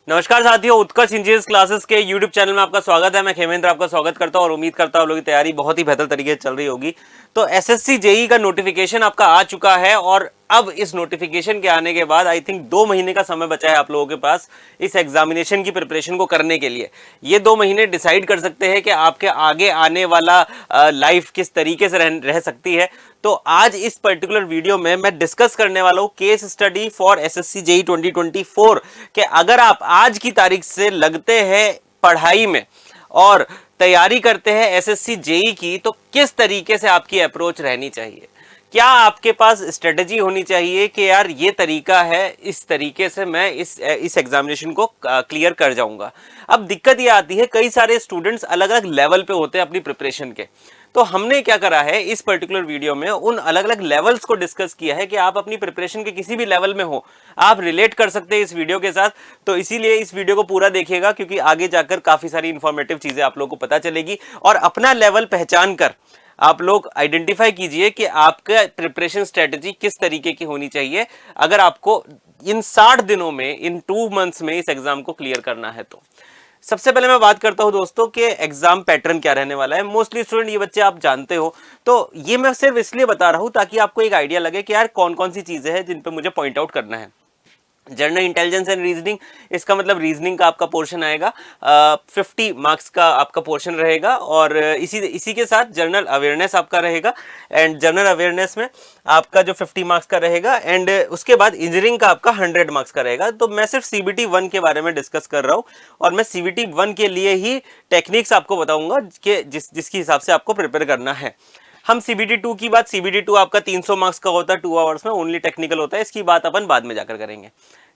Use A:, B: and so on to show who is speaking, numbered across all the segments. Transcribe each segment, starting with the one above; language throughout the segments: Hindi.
A: नमस्कार साथियों, उत्कर्ष इंजीनियर्स क्लासेस के YouTube चैनल में आपका स्वागत है। मैं खेमेंद्र आपका स्वागत करता हूं और उम्मीद करता हूं आप लोगों की तैयारी बहुत ही बेहतर तरीके से चल रही होगी। तो एसएससी जेई का नोटिफिकेशन आपका आ चुका है और अब इस नोटिफिकेशन के आने के बाद आई थिंक 2 महीने का समय बचा है आप लोगों के पास इस एग्जामिनेशन की प्रिपरेशन को करने के लिए। ये 2 महीने डिसाइड कर सकते हैं कि आपके आगे आने वाला लाइफ किस तरीके से रह सकती है। तो आज इस पर्टिकुलर वीडियो में मैं डिस्कस करने वाला हूं case study for SSC JE 2024 कि अगर आप आज की तारीख से लगते हैं पढ़ाई में और तैयारी करते हैं एसएससी जेई की, तो किस तरीके से आपकी अप्रोच रहनी चाहिए। क्या आपके पास स्ट्रेटजी होनी चाहिए कि यार ये तरीका है, इस तरीके से मैं इस एग्जामिनेशन को क्लियर कर जाऊंगा। अब दिक्कत ये आती है, कई सारे स्टूडेंट्स अलग अलग लेवल पे होते हैं अपनी प्रिपरेशन के। तो हमने क्या करा है इस पर्टिकुलर वीडियो में, उन अलग अलग लेवल्स को डिस्कस किया है कि आप अपनी प्रिपरेशन के किसी भी लेवल में हो, आप रिलेट कर सकते हैं इस वीडियो के साथ। तो इसीलिए इस वीडियो को पूरा देखिएगा, क्योंकि आगे जाकर काफी सारी इंफॉर्मेटिव चीजें आप लोगों को पता चलेगी और अपना लेवल पहचान कर आप लोग आइडेंटिफाई कीजिए कि आपका प्रिपरेशन स्ट्रेटजी किस तरीके की होनी चाहिए अगर आपको इन 60 दिनों में, इन 2 मंथ्स में इस एग्जाम को क्लियर करना है। तो सबसे पहले मैं बात करता हूं दोस्तों कि एग्जाम पैटर्न क्या रहने वाला है। मोस्टली स्टूडेंट ये बच्चे आप जानते हो, तो ये मैं सिर्फ इसलिए बता रहा हूं ताकि आपको एक आइडिया लगे कि यार कौन कौन सी चीजें हैं जिन पे मुझे पॉइंट आउट करना है। जनरल इंटेलिजेंस एंड रीजनिंग, इसका मतलब रीजनिंग का आपका पोर्शन आएगा, 50 मार्क्स का आपका पोर्शन रहेगा और इसी के साथ जनरल अवेयरनेस आपका रहेगा। एंड जनरल अवेयरनेस में आपका जो 50 मार्क्स का रहेगा एंड उसके बाद इंजीनियरिंग का आपका 100 मार्क्स का रहेगा। तो मैं सिर्फ सीबीटी 1 के बारे में डिस्कस कर रहा हूँ और मैं सीबीटी 1 के लिए ही टेक्निक्स आपको बताऊंगा कि जिसके हिसाब से आपको प्रिपेयर करना है। हम सीबीटी 2 की बात, सीबीटी 2 आपका 300 मार्क्स का होता है, 2 आवर्स में, ओनली टेक्निकल होता है। इसकी बात अपन बाद में जाकर करेंगे।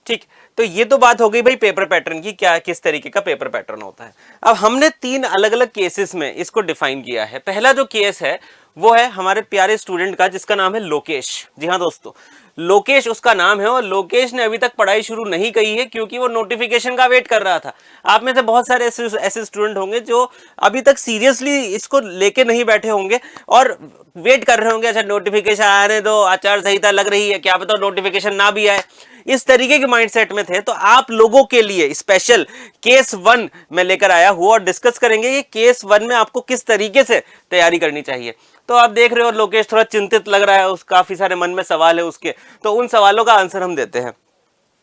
A: ठीक, तो ये तो बात हो गई भाई पेपर पैटर्न की, क्या किस तरीके का पेपर पैटर्न होता है। अब हमने 3 अलग अलग केसेस में इसको डिफाइन किया है। पहला जो केस है वो है हमारे प्यारे स्टूडेंट का जिसका नाम है लोकेश। जी हाँ दोस्तों, लोकेश उसका नाम है और लोकेश ने अभी तक पढ़ाई शुरू नहीं की है क्योंकि वो नोटिफिकेशन का वेट कर रहा था। आप में से बहुत सारे ऐसे स्टूडेंट होंगे जो अभी तक सीरियसली इसको लेके नहीं बैठे होंगे और वेट कर रहे होंगे, अच्छा नोटिफिकेशन आने दो, आचार संहिता लग रही है, क्या पता नोटिफिकेशन ना भी आए, इस तरीके के माइंडसेट में थे। तो आप लोगों के लिए स्पेशल केस 1 में लेकर आया हुआ और डिस्कस करेंगे कि केस 1 में आपको किस तरीके से तैयारी करनी चाहिए। तो आप देख रहे हो लोकेश थोड़ा चिंतित लग रहा है, उस काफी सारे मन में सवाल है उसके, तो उन सवालों का आंसर हम देते हैं।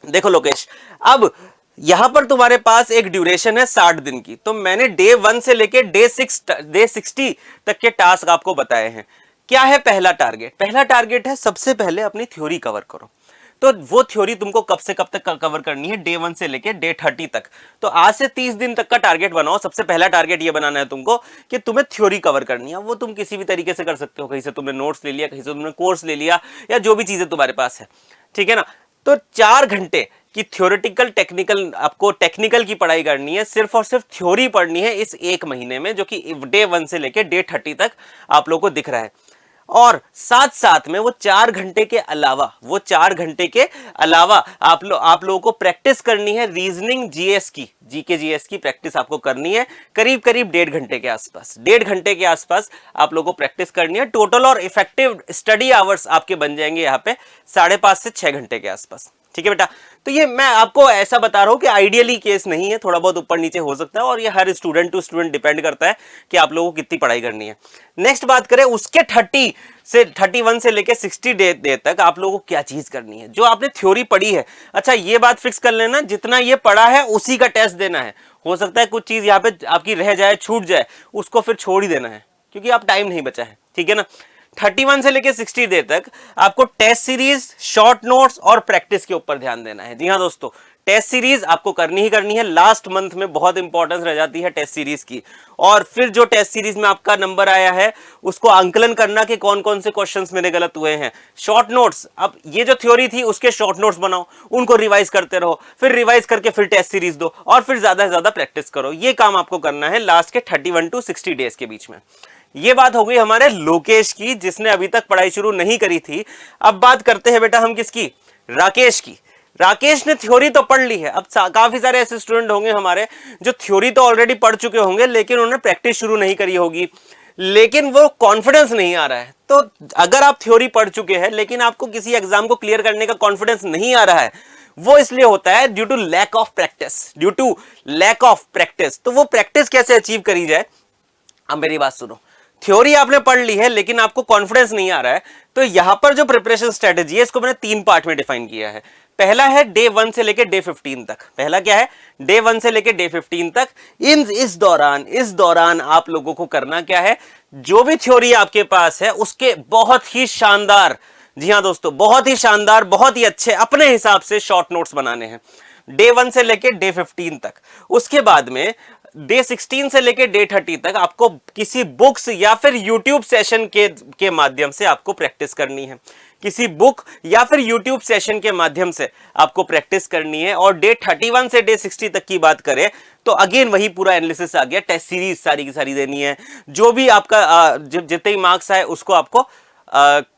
A: देखो लोकेश, अब यहां पर तुम्हारे पास एक ड्यूरेशन है 60 दिन की। तो मैंने डे 1 से लेके डे 60 तक के टास्क आपको बताए हैं। क्या है पहला टारगेट? पहला टारगेट है सबसे पहले अपनी थ्योरी कवर करो। तो वो थ्योरी तुमको कब से कब तक कवर करनी है? डे 1 से लेके डे 30 तक। तो आज से 30 दिन तक का टारगेट बनाओ। सबसे पहला टारगेट ये बनाना है तुमको कि तुम्हें थ्योरी कवर करनी है। वो तुम किसी भी तरीके से कर सकते हो, कहीं से तुमने नोट्स ले लिया, कहीं से तुमने कोर्स ले लिया, या जो भी चीजें तुम्हारे पास है, ठीक है ना। तो 4 घंटे की थ्योरेटिकल टेक्निकल, आपको टेक्निकल की पढ़ाई करनी है, सिर्फ और सिर्फ थ्योरी पढ़नी है इस 1 महीने में, जो कि डे 1 से लेके डे 30 तक आप लोगों को दिख रहा है। और साथ साथ में वो 4 घंटे के अलावा आप लोगों को प्रैक्टिस करनी है रीजनिंग जीएस की, जीके जीएस की प्रैक्टिस आपको करनी है करीब करीब 1.5 घंटे के आसपास। 1.5 घंटे के आसपास आप लोगों को प्रैक्टिस करनी है। टोटल और इफेक्टिव स्टडी आवर्स आपके बन जाएंगे यहाँ पे 5.5 से 6 घंटे के आसपास। ठीक है बेटा, तो ये मैं आपको ऐसा बता रहा हूं कि आइडियली केस नहीं है, थोड़ा बहुत ऊपर नीचे हो सकता है और ये हर स्टूडेंट टू स्टूडेंट डिपेंड करता है कि आप लोगों को कितनी पढ़ाई करनी है। नेक्स्ट बात करें उसके 31 से लेके 60 डे तक आप लोगों को क्या चीज करनी है। जो आपने थ्योरी पढ़ी है, अच्छा ये बात फिक्स कर लेना, जितना ये पढ़ा है उसी का टेस्ट देना है। हो सकता है कुछ चीज यहाँ पे आपकी रह जाए, छूट जाए, उसको फिर छोड़ ही देना है क्योंकि आप टाइम नहीं बचा है, ठीक है ना। 31 से लेके 60 डे तक आपको टेस्ट सीरीज, शॉर्ट नोट्स और प्रैक्टिस के ऊपर ध्यान देना है। जी हाँ दोस्तों, टेस्ट सीरीज आपको करनी ही करनी है। लास्ट मंथ में बहुत इंपॉर्टेंस रह जाती है टेस्ट सीरीज की। और फिर जो टेस्ट सीरीज में आपका नंबर आया है उसको आंकलन करना कि कौन कौन से क्वेश्चंस मेरे गलत हुए हैं। शॉर्ट नोट्स, अब ये जो थ्योरी थी उसके शॉर्ट नोट्स बनाओ, उनको रिवाइज करते रहो, फिर रिवाइज करके फिर टेस्ट सीरीज दो और फिर ज्यादा से ज्यादा प्रैक्टिस करो। ये काम आपको करना है लास्ट के 31 टू 60 डेज के बीच में। ये बात हो गई हमारे लोकेश की, जिसने अभी तक पढ़ाई शुरू नहीं करी थी। अब बात करते हैं बेटा हम किसकी? राकेश की। राकेश ने थ्योरी तो पढ़ ली है। अब काफी सारे ऐसे स्टूडेंट होंगे हमारे जो थ्योरी तो ऑलरेडी पढ़ चुके होंगे लेकिन उन्होंने प्रैक्टिस शुरू नहीं करी होगी, लेकिन वो कॉन्फिडेंस नहीं आ रहा है। तो अगर आप थ्योरी पढ़ चुके हैं लेकिन आपको किसी एग्जाम को क्लियर करने का कॉन्फिडेंस नहीं आ रहा है, वो इसलिए होता है due to lack of practice. तो वो प्रैक्टिस कैसे अचीव करी जाए? अब मेरी बात सुनो, थ्योरी आपने पढ़ ली है लेकिन आपको कॉन्फिडेंस नहीं आ रहा है, तो यहां पर जो प्रिपरेशन स्ट्रेटेजी है इसको मैंने 3 पार्ट में डिफाइन किया है। पहला है डे 1 से लेकर डे 15 तक। पहला क्या है? डे 1 से लेकर डे 15 तक। इस दौरान आप लोगों को करना क्या है? जो भी थ्योरी आपके पास है उसके बहुत ही शानदार, जी हां दोस्तों, बहुत ही शानदार, बहुत ही अच्छे अपने हिसाब से शॉर्ट नोट्स बनाने हैं डे 1 से लेकर डे 15 तक। उसके बाद में डे 16 से लेकर डे 30 तक आपको किसी बुक्स या फिर यूट्यूब सेशन के माध्यम से आपको प्रैक्टिस करनी है। किसी बुक या फिर यूट्यूब सेशन के माध्यम से आपको प्रैक्टिस करनी है। और डे 31 से डे 60 तक की बात करें तो अगेन वही पूरा एनालिसिस आ गया, टेस्ट सीरीज सारी की सारी देनी है। जो भी आपका जितने ही मार्क्स आए उसको आपको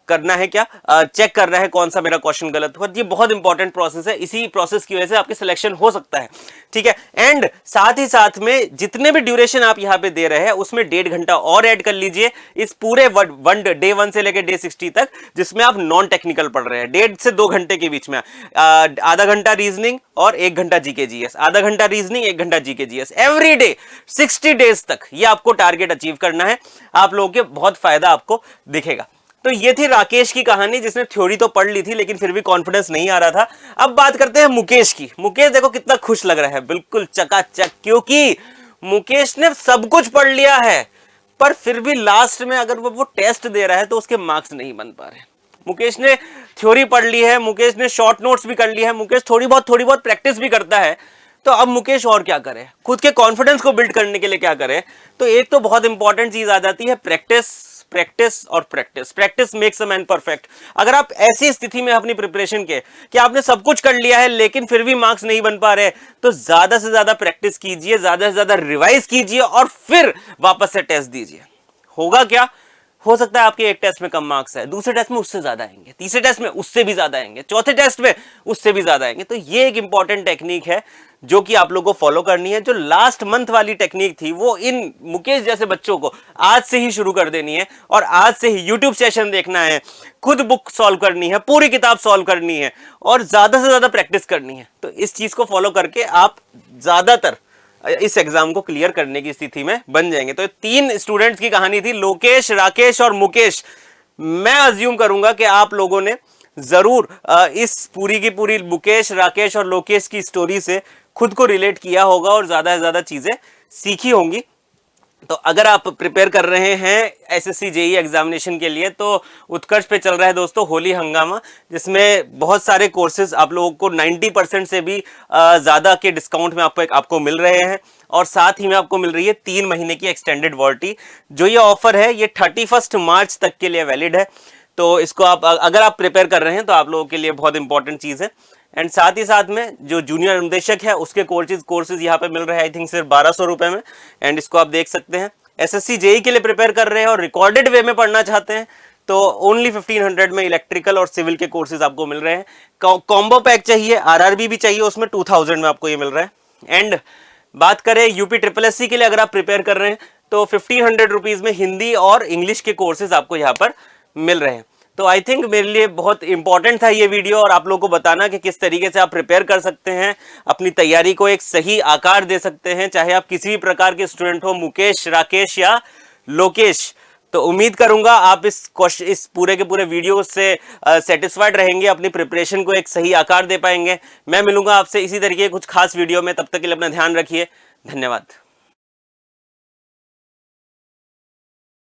A: करना है, क्या चेक करना है कौन सा मेरा क्वेश्चन गलत हुआ। ये बहुत इंपॉर्टेंट प्रोसेस है, इसी प्रोसेस की वजह से आपके सिलेक्शन हो सकता है, ठीक है। एंड साथ ही साथ में जितने भी ड्यूरेशन आप यहां पे दे रहे हैं उसमें 1.5 घंटा और ऐड कर लीजिए इस पूरे डे 1 से लेकर डे 60 तक, जिसमें आप नॉन टेक्निकल पढ़ रहे हैं। 1.5 से 2 घंटे के बीच में आधा घंटा रीजनिंग और 1 घंटा जीके जीएस, आधा घंटा रीजनिंग 1 घंटा GK GS every day 60 days तक। ये आपको टारगेट अचीव करना है, आप लोगों के बहुत फायदा आपको दिखेगा। तो ये थी राकेश की कहानी, जिसने थ्योरी तो पढ़ ली थी लेकिन फिर भी कॉन्फिडेंस नहीं आ रहा था। अब बात करते हैं मुकेश की। मुकेश देखो कितना खुश लग रहा है, बिल्कुल चकाचक, क्योंकि मुकेश ने सब कुछ पढ़ लिया है पर फिर भी लास्ट में अगर वो टेस्ट दे रहा है तो उसके मार्क्स नहीं बन पा रहे। मुकेश ने थ्योरी पढ़ ली है, मुकेश ने शॉर्ट नोट्स भी कर ली है, मुकेश थोड़ी बहुत प्रैक्टिस भी करता है। तो अब मुकेश और क्या करे? खुद के कॉन्फिडेंस को बिल्ड करने के लिए क्या करे? तो एक तो बहुत इंपॉर्टेंट चीज आ जाती है practice makes a man perfect. अगर आप ऐसी स्थिति में अपनी प्रिपरेशन के कि आपने सब कुछ कर लिया है लेकिन फिर भी मार्क्स नहीं बन पा रहे, तो ज्यादा से ज्यादा प्रैक्टिस कीजिए, ज्यादा से ज्यादा रिवाइज कीजिए और फिर वापस से टेस्ट दीजिए। होगा क्या? हो सकता है आपके एक टेस्ट में कम मार्क्स है, दूसरे टेस्ट में उससे ज्यादा आएंगे, तीसरे टेस्ट में उससे भी ज्यादा आएंगे, चौथे टेस्ट में उससे भी ज्यादा आएंगे। तो ये एक इंपॉर्टेंट टेक्निक है जो कि आप लोगों को फॉलो करनी है। जो लास्ट मंथ वाली टेक्निक थी वो इन मुकेश जैसे बच्चों को आज से ही शुरू कर देनी है और आज से ही यूट्यूब सेशन देखना है, खुद बुक सॉल्व करनी है, पूरी किताब सॉल्व करनी है और ज्यादा से ज्यादा प्रैक्टिस करनी है। तो इस चीज को फॉलो करके आप ज्यादातर इस एग्जाम को क्लियर करने की स्थिति में बन जाएंगे। तो 3 स्टूडेंट्स की कहानी थी, लोकेश, राकेश और मुकेश। मैं अज्यूम करूंगा कि आप लोगों ने जरूर इस पूरी की पूरी मुकेश, राकेश और लोकेश की स्टोरी से खुद को रिलेट किया होगा और ज्यादा से ज्यादा चीजें सीखी होंगी। तो अगर आप प्रिपेयर कर रहे हैं एसएससी जेई एग्जामिनेशन के लिए तो उत्कर्ष पे चल रहा है दोस्तों होली हंगामा, जिसमें बहुत सारे कोर्सेज आप लोगों को 90% से भी ज्यादा के डिस्काउंट में आपको मिल रहे हैं। और साथ ही में आपको मिल रही है 3 महीने की एक्सटेंडेड वारंटी। जो ये ऑफर है ये 31 मार्च तक के लिए वैलिड है। तो इसको आप अगर आप प्रिपेयर कर रहे हैं तो आप लोगों के लिए बहुत इंपॉर्टेंट चीज है। एंड साथ ही साथ में जो जूनियर अनुदेशक है उसके कोर्सेज यहाँ पे मिल रहे हैं आई थिंक सिर्फ 1200 रुपए में। एंड इसको आप देख सकते हैं। एसएससी जेई के लिए प्रिपेयर कर रहे हैं और रिकॉर्डेड वे में पढ़ना चाहते हैं तो ओनली 1500 में इलेक्ट्रिकल और सिविल के कोर्सेज आपको मिल रहे हैं। कॉम्बो पैक चाहिए, आरआरबी भी चाहिए, उसमें 2000 में आपको ये मिल रहा है। एंड बात करें यूपी SSC के लिए अगर आप प्रिपेयर कर रहे हैं तो 1500 रुपीज में हिंदी और इंग्लिश के कोर्सेज आपको यहाँ पर मिल रहे हैं। तो आई थिंक मेरे लिए बहुत इंपॉर्टेंट था ये वीडियो और आप लोगों को बताना कि किस तरीके से आप प्रिपेयर कर सकते हैं, अपनी तैयारी को एक सही आकार दे सकते हैं, चाहे आप किसी भी प्रकार के स्टूडेंट हो, मुकेश, राकेश या लोकेश। तो उम्मीद करूंगा आप इस पूरे के पूरे वीडियो से सेटिस्फाइड रहेंगे, अपनी प्रिपरेशन को एक सही आकार दे पाएंगे। मैं मिलूंगा आपसे इसी तरीके कुछ खास वीडियो में, तब तक के लिए अपना ध्यान रखिए। धन्यवाद।